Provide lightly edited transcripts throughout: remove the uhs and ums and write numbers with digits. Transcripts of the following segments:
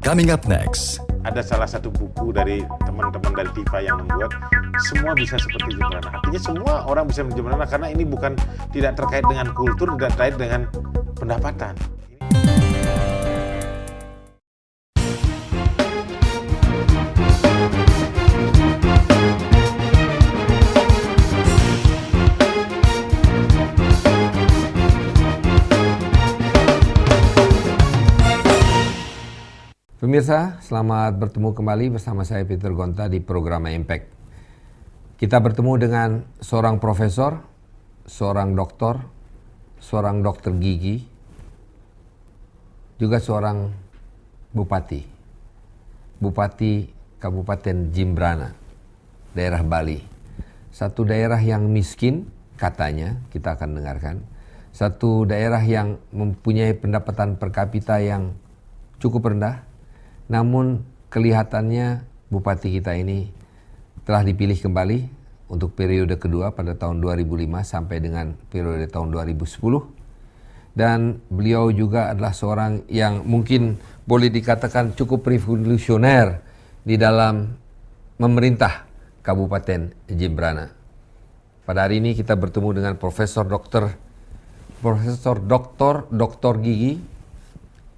Coming up next. Ada salah satu buku dari teman-teman dari TIFA yang membuat semua bisa seperti Jembrana. Artinya semua orang bisa menjadi Jembrana karena ini bukan tidak terkait dengan kultur, tidak terkait dengan pendapatan. Pemirsa, selamat bertemu kembali bersama saya Peter Gonta di program Impact. Kita bertemu dengan seorang profesor, seorang dokter gigi, juga seorang bupati Kabupaten Jembrana, daerah Bali. Satu daerah yang miskin, katanya, kita akan dengarkan. Satu daerah yang mempunyai pendapatan per kapita yang cukup rendah, namun kelihatannya bupati kita ini telah dipilih kembali untuk periode kedua pada tahun 2005 sampai dengan periode tahun 2010. Dan beliau juga adalah seorang yang mungkin boleh dikatakan cukup revolusioner di dalam memerintah Kabupaten Jembrana. Pada hari ini kita bertemu dengan Profesor Doktor Gigi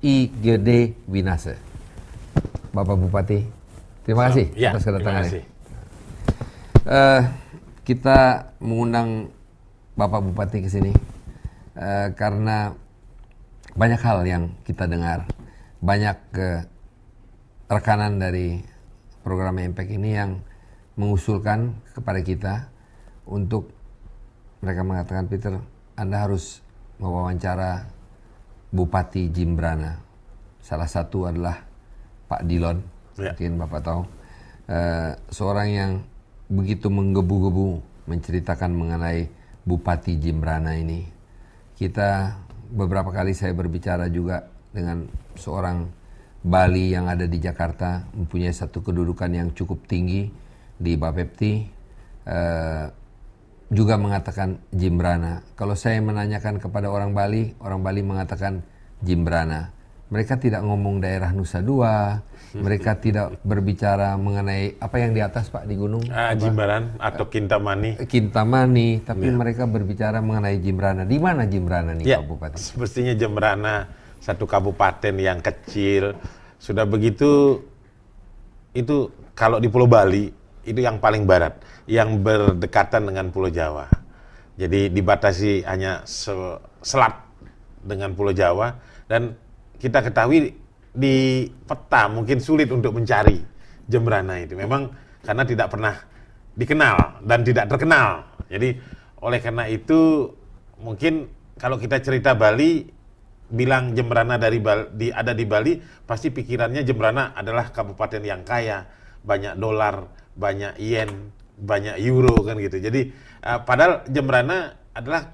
IGD Winase. Bapak Bupati, terima kasih atas kedatangannya. Kita mengundang Bapak Bupati ke sini karena banyak hal yang kita dengar, banyak rekanan dari program Impact ini yang mengusulkan kepada kita untuk mereka mengatakan, Peter, Anda harus mewawancara Bupati Jembrana. Salah satu adalah Pak Dilon, mungkin Bapak tahu, seorang yang begitu menggebu-gebu menceritakan mengenai Bupati Jembrana ini. Beberapa kali saya berbicara juga dengan seorang Bali yang ada di Jakarta, mempunyai satu kedudukan yang cukup tinggi di Bapepti, juga mengatakan Jembrana. Kalau saya menanyakan kepada orang Bali mengatakan Jembrana. Mereka tidak ngomong daerah Nusa Dua, mereka tidak berbicara mengenai apa yang di atas Pak di gunung. Jimbaran atau Kintamani. Tapi mereka berbicara mengenai Jembrana. Di mana Jembrana nih Pak Bupati? Semestinya Jembrana, satu kabupaten yang kecil. Sudah begitu, itu kalau di Pulau Bali, itu yang paling barat, yang berdekatan dengan Pulau Jawa. Jadi dibatasi hanya selat dengan Pulau Jawa, dan kita ketahui di peta mungkin sulit untuk mencari Jembrana itu. Memang karena tidak pernah dikenal dan tidak terkenal. Jadi oleh karena itu mungkin kalau kita cerita Bali, bilang Jembrana ada di Bali, pasti pikirannya Jembrana adalah kabupaten yang kaya, banyak dolar, banyak yen, banyak euro kan gitu. Jadi padahal Jembrana adalah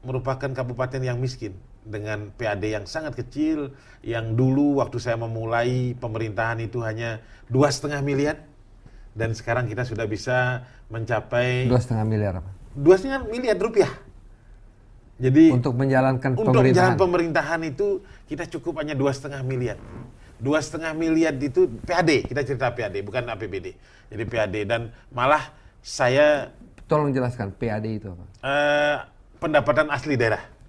merupakan kabupaten yang miskin, dengan PAD yang sangat kecil, yang dulu waktu saya memulai pemerintahan itu hanya 2,5 miliar, dan sekarang kita sudah bisa mencapai 2,5 miliar apa? 2,5 miliar rupiah. Jadi untuk menjalankan pemerintahan itu kita cukup hanya 2,5 miliar. 2,5 miliar itu PAD, kita cerita PAD bukan APBD. Jadi PAD, dan malah saya tolong jelaskan PAD itu apa? Pendapatan asli daerah.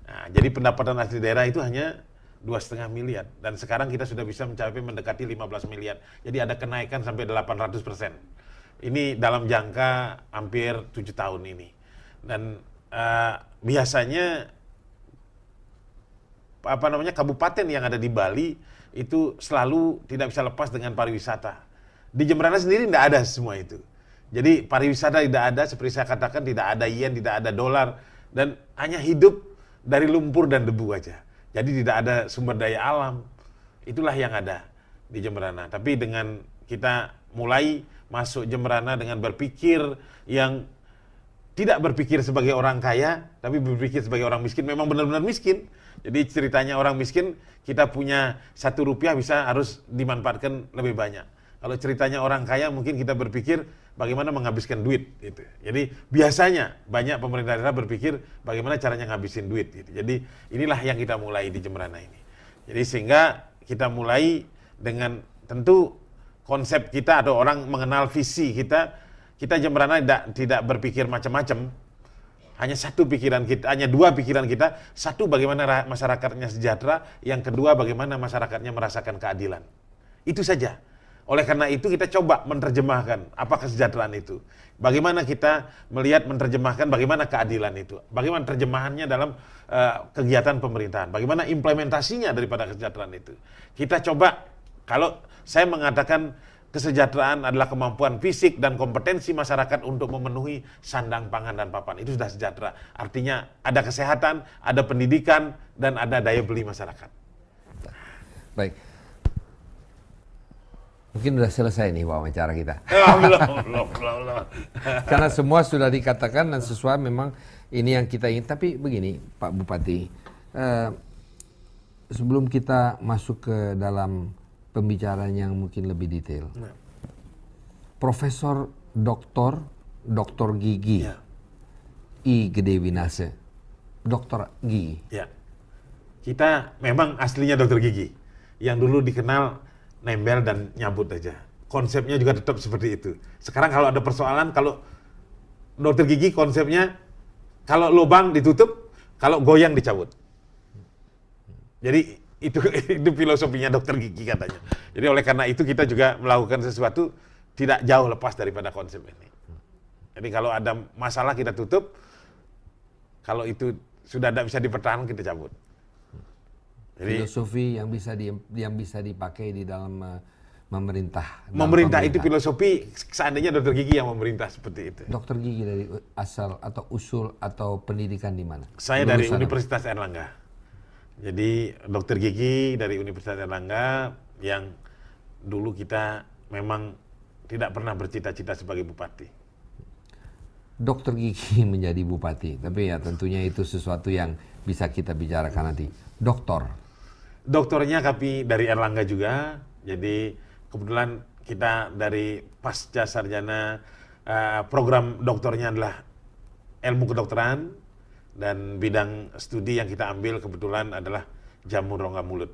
Nah, jadi pendapatan asli daerah itu hanya 2,5 miliar, dan sekarang kita sudah bisa mencapai mendekati 15 miliar. Jadi ada kenaikan sampai 800%. Ini dalam jangka hampir 7 tahun ini. Dan biasanya kabupaten yang ada di Bali itu selalu tidak bisa lepas dengan pariwisata. Di Jembrana sendiri tidak ada semua itu. Jadi pariwisata tidak ada, seperti saya katakan, tidak ada yen, tidak ada dolar, dan hanya hidup dari lumpur dan debu aja. Jadi tidak ada sumber daya alam. Itulah yang ada di Jembrana. Tapi dengan kita mulai masuk Jembrana dengan berpikir yang tidak berpikir sebagai orang kaya, tapi berpikir sebagai orang miskin, memang benar-benar miskin. Jadi ceritanya orang miskin, kita punya 1 rupiah harus dimanfaatkan lebih banyak. Kalau ceritanya orang kaya, mungkin kita berpikir bagaimana menghabiskan duit gitu. Jadi biasanya banyak pemerintah daerah berpikir bagaimana caranya ngabisin duit gitu. Jadi inilah yang kita mulai di Jembrana ini. Jadi sehingga kita mulai dengan tentu konsep kita atau orang mengenal visi kita Jembrana tidak berpikir macam-macam. Hanya satu pikiran kita, hanya dua pikiran kita. Satu, bagaimana masyarakatnya sejahtera. Yang kedua, bagaimana masyarakatnya merasakan keadilan. Itu saja. Oleh karena itu kita coba menerjemahkan apa kesejahteraan itu. Bagaimana kita melihat menerjemahkan bagaimana keadilan itu. Bagaimana terjemahannya dalam kegiatan pemerintahan. Bagaimana implementasinya daripada kesejahteraan itu. Kita coba, kalau saya mengatakan kesejahteraan adalah kemampuan fisik dan kompetensi masyarakat untuk memenuhi sandang, pangan, dan papan. Itu sudah sejahtera. Artinya ada kesehatan, ada pendidikan, dan ada daya beli masyarakat. Baik. Mungkin sudah selesai nih wawancara kita. Belum. Karena semua sudah dikatakan dan sesuai memang ini yang kita ingin. Tapi begini Pak Bupati, sebelum kita masuk ke dalam pembicaraan yang mungkin lebih detail. Profesor Doktor Gigi, I Gede Winase, dokter gigi. Ya, kita memang aslinya dokter gigi, yang dulu dikenal nempel dan nyabut aja. Konsepnya juga tetap seperti itu. Sekarang kalau ada persoalan, kalau dokter gigi konsepnya, kalau lubang ditutup, kalau goyang dicabut. Jadi itu filosofinya dokter gigi katanya. Jadi oleh karena itu kita juga melakukan sesuatu tidak jauh lepas daripada konsep ini. Jadi kalau ada masalah kita tutup, kalau itu sudah tidak bisa dipertahankan kita cabut. Jadi, filosofi yang bisa dipakai di dalam memerintah. Memerintah itu filosofi, seandainya dokter gigi yang memerintah seperti itu. Dokter gigi dari asal atau usul atau pendidikan di mana? Saya dari Universitas Airlangga. Jadi dokter gigi dari Universitas Airlangga yang dulu kita memang tidak pernah bercita-cita sebagai bupati. Dokter gigi menjadi bupati, tapi ya tentunya itu sesuatu yang bisa kita bicarakan nanti. Doktornya kami dari Airlangga juga, jadi kebetulan kita dari pasca sarjana program doktornya adalah ilmu kedokteran dan bidang studi yang kita ambil kebetulan adalah jamur rongga mulut.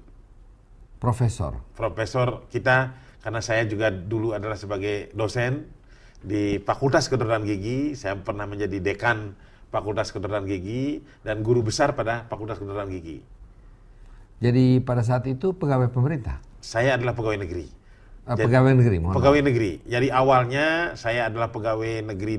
Profesor kita, karena saya juga dulu adalah sebagai dosen di Fakultas Kedokteran Gigi, saya pernah menjadi dekan Fakultas Kedokteran Gigi dan guru besar pada Fakultas Kedokteran Gigi. Jadi pada saat itu pegawai pemerintah? Saya adalah pegawai negeri. Pegawai negeri, mohon maaf. Pegawai negeri. Jadi awalnya saya adalah pegawai negeri